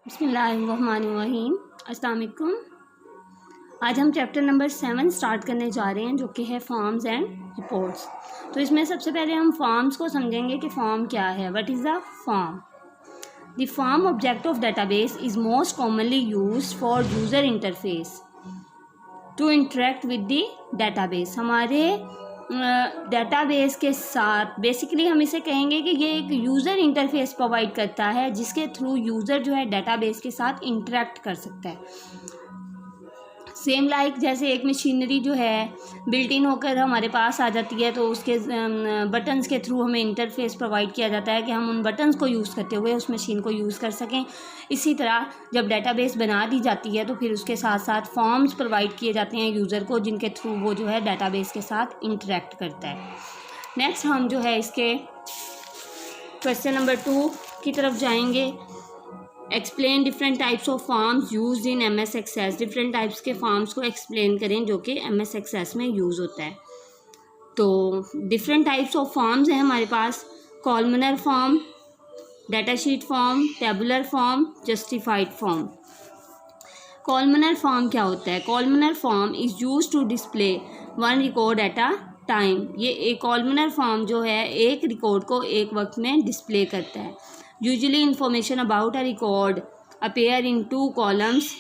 बिस्मिल्लाहिर्रहमानिर्रहीम। अस्सलाम वालेकुम। आज हम चैप्टर नंबर 7 स्टार्ट करने जा रहे हैं, जो कि है फॉर्म्स एंड रिपोर्ट्स। तो इसमें सबसे पहले हम फॉर्म्स को समझेंगे कि फॉर्म क्या है। What is the form? The form object of database is most commonly used for user interface to interact with the database. हमारे डेटाबेस के साथ बेसिकली हम इसे कहेंगे कि ये एक यूज़र इंटरफेस प्रोवाइड करता है, जिसके थ्रू यूज़र जो है डेटाबेस के साथ इंटरेक्ट कर सकता है। सेम लाइक जैसे एक मशीनरी जो है बिल्ट इन होकर हमारे पास आ जाती है, तो उसके बटन्स के थ्रू हमें इंटरफेस प्रोवाइड किया जाता है कि हम उन बटन्स को यूज़ करते हुए उस मशीन को यूज़ कर सकें। इसी तरह जब डेटाबेस बना दी जाती है तो फिर उसके साथ साथ फॉर्म्स प्रोवाइड किए जाते हैं यूज़र को, जिनके थ्रू वो जो है डेटाबेस के साथ इंटरेक्ट करता है। नेक्स्ट हम जो है इसके क्वेश्चन नंबर 2 की तरफ जाएंगे। Explain different types of forms used in MS access. Different types के फॉर्म्स को एक्सप्लेन करें जो कि MS एक्सेस में यूज़ होता है। तो डिफरेंट टाइप्स ऑफ फॉर्म्स हैं हमारे पास: columnar form, datasheet form, tabular form, justified form. Columnar form क्या होता है? Columnar form is used to display one record at a time. ये एक कॉलमनर फॉर्म जो है एक रिकॉर्ड को एक वक्त में डिस्प्ले करता है। Usually information about a record appear in 2 columns.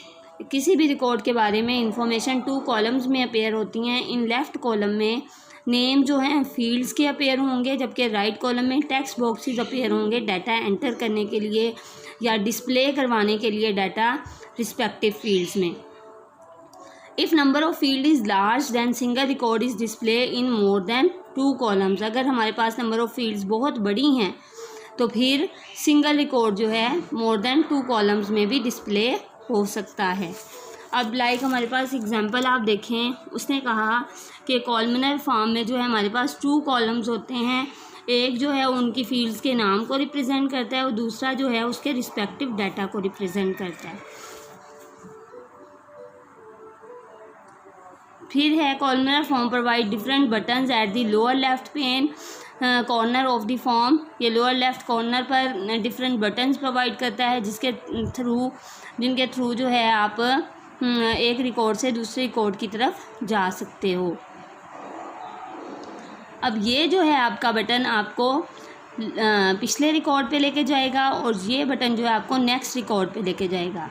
किसी भी रिकॉर्ड के बारे में इंफॉर्मेशन 2 कॉलम्स में अपेयर होती हैं। इन लेफ़्ट कॉलम में नेम जो हैं फील्ड्स के अपेयर होंगे, जबकि राइट कॉलम में टेक्स्ट बॉक्सेस अपेयर होंगे डाटा एंटर करने के लिए या डिस्प्ले करवाने के लिए डाटा रिस्पेक्टिव फील्ड्स में। If number of field is large than single record is display in more than 2 columns. अगर हमारे पास नंबर ऑफ फील्ड्स बहुत बड़ी हैं तो फिर सिंगल रिकॉर्ड जो है मोर देन 2 कॉलम्स में भी डिस्प्ले हो सकता है। अब लाइक हमारे पास एग्जांपल आप देखें, उसने कहा कि कॉलमनर फॉर्म में जो है हमारे पास 2 कॉलम्स होते हैं। एक जो है उनकी फील्ड्स के नाम को रिप्रेजेंट करता है और दूसरा जो है उसके रिस्पेक्टिव डाटा को रिप्रेजेंट करता है। फिर है columnar form provide different buttons eight the lower left pen corner of the form. ये लोअर लेफ्ट कॉर्नर पर डिफरेंट बटन्स प्रोवाइड करता है, जिनके थ्रू जो है आप एक रिकॉर्ड से दूसरे रिकॉर्ड की तरफ जा सकते हो। अब ये जो है आपका बटन आपको पिछले रिकॉर्ड पे लेके जाएगा और ये बटन जो है आपको नेक्स्ट रिकॉर्ड पे लेके जाएगा।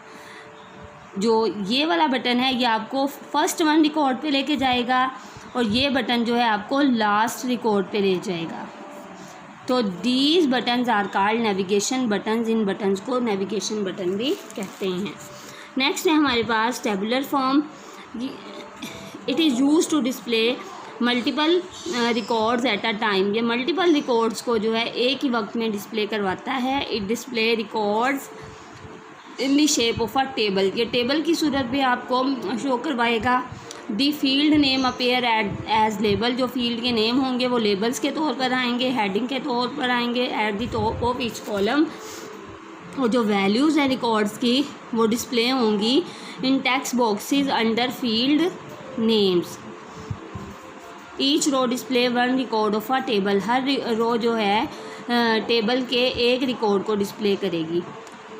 जो ये वाला बटन है ये आपको फर्स्ट 1 रिकॉर्ड पे लेके जाएगा और ये बटन जो है आपको लास्ट रिकॉर्ड पे ले जाएगा। तो these buttons are called navigation buttons. इन बटन्स को नेविगेशन बटन भी कहते हैं। नेक्स्ट है हमारे पास tabular form. It is used to display multiple records at a time. ये मल्टीपल रिकॉर्ड्स को जो है एक ही वक्त में डिस्प्ले करवाता है। It display records in the shape of a table. ये टेबल की सूरत में आपको शो करवाएगा। The field name appear as label. जो फील्ड के नेम होंगे वो लेबल्स के तौर पर आएंगे, हेडिंग के तौर पर आएंगे at the top of each column. और जो वैल्यूज़ हैं रिकॉर्ड्स की वो डिस्प्ले होंगी in text boxes under field names. Each row display 1 record of a table. हर रो जो है टेबल के एक रिकॉर्ड को डिस्प्ले करेगी।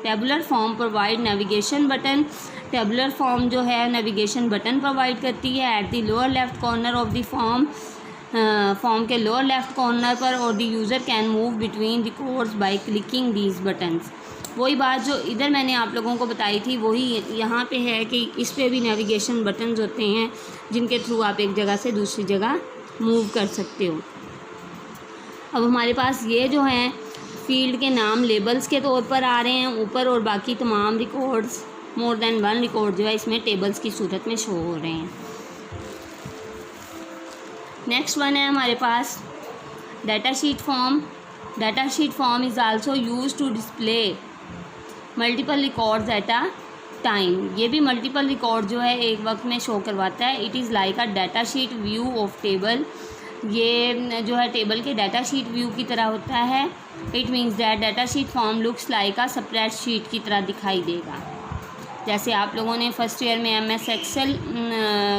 Tabular form provide navigation button. Tabular form जो है नेविगेशन बटन प्रोवाइड करती है at the lower left corner of the form. Form के लोअर लेफ्ट कॉर्नर पर और the user can move between records by clicking these buttons. वही बात जो इधर मैंने आप लोगों को बताई थी वही यहाँ पे है कि इस पे भी नेविगेशन बटन्स होते हैं, जिनके थ्रू आप एक जगह से दूसरी जगह मूव कर सकते हो। अब हमारे पास ये जो हैं फील्ड के नाम लेबल्स के तौर पर आ रहे हैं ऊपर, और बाकी तमाम रिकॉर्ड्स मोर देन 1 रिकॉर्ड जो है इसमें टेबल्स की सूरत में शो हो रहे हैं। नेक्स्ट वन है हमारे पास datasheet form. Datasheet form is also used to display multiple records at a time. ये भी मल्टीपल रिकॉर्ड जो है एक वक्त में शो करवाता है। It is like a datasheet view of table. ये जो है टेबल के डाटा शीट व्यू की तरह होता है। It means that data sheet form looks like a spread sheet की तरह दिखाई देगा। जैसे आप लोगों ने फर्स्ट ईयर में MS एक्सेल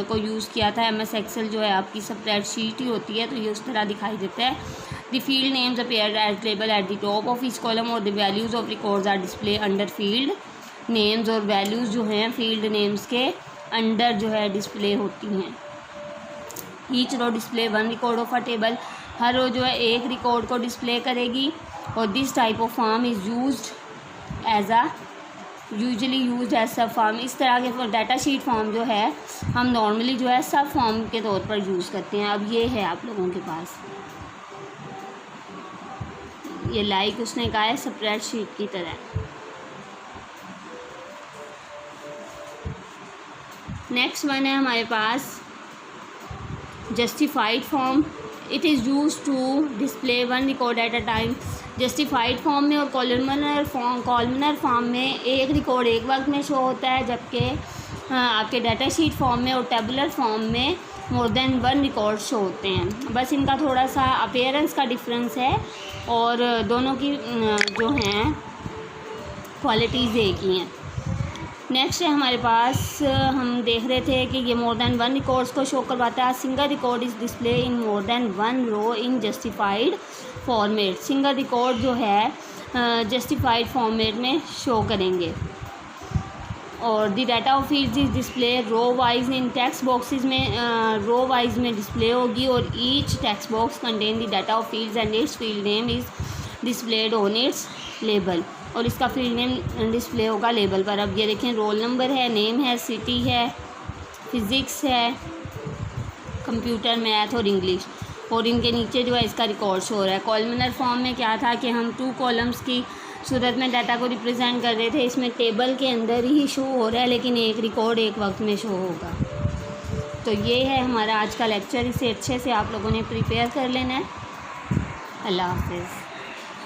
को यूज़ किया था। MS एक्सेल जो है आपकी स्प्रेड शीट ही होती है, तो ये उस तरह दिखाई देता है। The field names appear as label at the top of each column or the values of records are displayed under field names और वैल्यूज़ जो हैं फील्ड नेम्स के अंडर जो है डिस्प्ले होती हैं। Each row display one record of a table, हर row जो है एक रिकॉर्ड को डिस्प्ले करेगी। और this type of form is usually used as sub form. इस तरह के डाटा शीट फॉर्म जो है हम नॉर्मली जो है सब फॉर्म के तौर पर यूज़ करते हैं। अब ये है आप लोगों के पास, ये लाइक उसने कहा है स्प्रेडशीट की तरह। नेक्स्ट वन है हमारे पास justified form. It is use to display one record at a time. Justified form में और कॉलमनर फॉर्म में एक रिकॉर्ड एक वक्त में शो होता है, जबकि आपके डाटा शीट फॉर्म में और टेबुलर फॉर्म में मोर देन वन रिकॉर्ड शो होते हैं। बस इनका थोड़ा सा अपीयरेंस का डिफरेंस है और दोनों की जो हैं क्वालिटीज़ एक ही हैं। नेक्स्ट है हमारे पास, हम देख रहे थे कि ये मोर देन वन रिकॉर्ड्स को शो करवाता है। Single record is display in more than one row in justified format. Single record जो है जस्टिफाइड फॉर्मेट में शो करेंगे। और the data of fields is display row wise in text boxes में, row wise में display होगी और each text box contain the data of fields and its field name is displayed on its label. और इसका field name display होगा label पर। अब ये देखें, रोल नंबर है, नेम है, सिटी है, फिज़िक्स है, कंप्यूटर, मैथ और इंग्लिश। और इनके नीचे जो है इसका रिकॉर्ड शो हो रहा है। कॉलमनर फॉर्म में क्या था कि हम 2 कॉलम्स की सूरत में डाटा को रिप्रेजेंट कर रहे थे। इसमें टेबल के अंदर ही शो हो रहा है, लेकिन एक रिकॉर्ड एक वक्त में शो होगा। तो ये है हमारा आज का लेक्चर। इसे अच्छे से आप लोगों ने प्रिपेयर कर लेना है। अल्लाह हाफिज़।